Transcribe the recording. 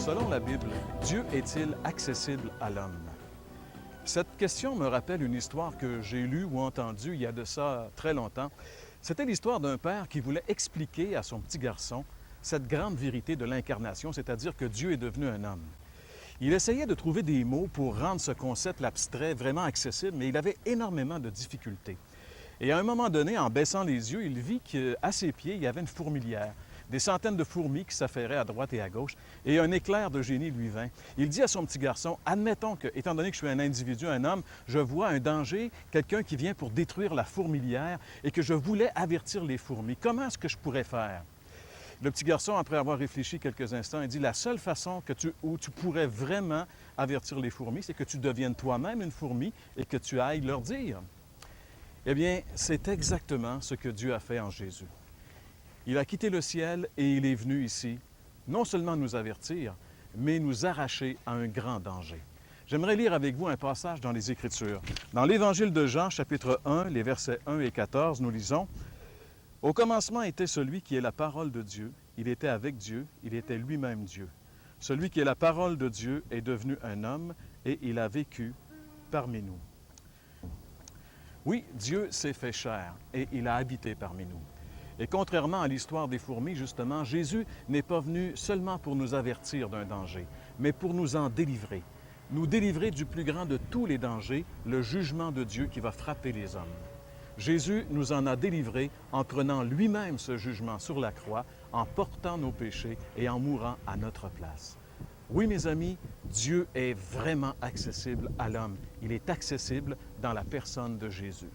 Selon la Bible, Dieu est-il accessible à l'homme? Cette question me rappelle une histoire que j'ai lue ou entendue il y a de ça très longtemps. C'était l'histoire d'un père qui voulait expliquer à son petit garçon cette grande vérité de l'incarnation, c'est-à-dire que Dieu est devenu un homme. Il essayait de trouver des mots pour rendre ce concept abstrait vraiment accessible, mais il avait énormément de difficultés. Et à un moment donné, en baissant les yeux, il vit qu'à ses pieds, il y avait une fourmilière. Des centaines de fourmis qui s'affairaient à droite et à gauche, et un éclair de génie lui vint. Il dit à son petit garçon, admettons que, étant donné que je suis un individu, un homme, je vois un danger, quelqu'un qui vient pour détruire la fourmilière, et que je voulais avertir les fourmis. Comment est-ce que je pourrais faire? Le petit garçon, après avoir réfléchi quelques instants, il dit, la seule façon où tu pourrais vraiment avertir les fourmis, c'est que tu deviennes toi-même une fourmi et que tu ailles leur dire. Eh bien, c'est exactement ce que Dieu a fait en Jésus. Il a quitté le ciel et il est venu ici, non seulement nous avertir, mais nous arracher à un grand danger. J'aimerais lire avec vous un passage dans les Écritures. Dans l'Évangile de Jean, chapitre 1, les versets 1 et 14, nous lisons « Au commencement était celui qui est la parole de Dieu. Il était avec Dieu, il était lui-même Dieu. Celui qui est la parole de Dieu est devenu un homme et il a vécu parmi nous. » Oui, Dieu s'est fait chair et il a habité parmi nous. Et contrairement à l'histoire des fourmis, justement, Jésus n'est pas venu seulement pour nous avertir d'un danger, mais pour nous en délivrer. Nous délivrer du plus grand de tous les dangers, le jugement de Dieu qui va frapper les hommes. Jésus nous en a délivrés en prenant lui-même ce jugement sur la croix, en portant nos péchés et en mourant à notre place. Oui, mes amis, Dieu est vraiment accessible à l'homme. Il est accessible dans la personne de Jésus.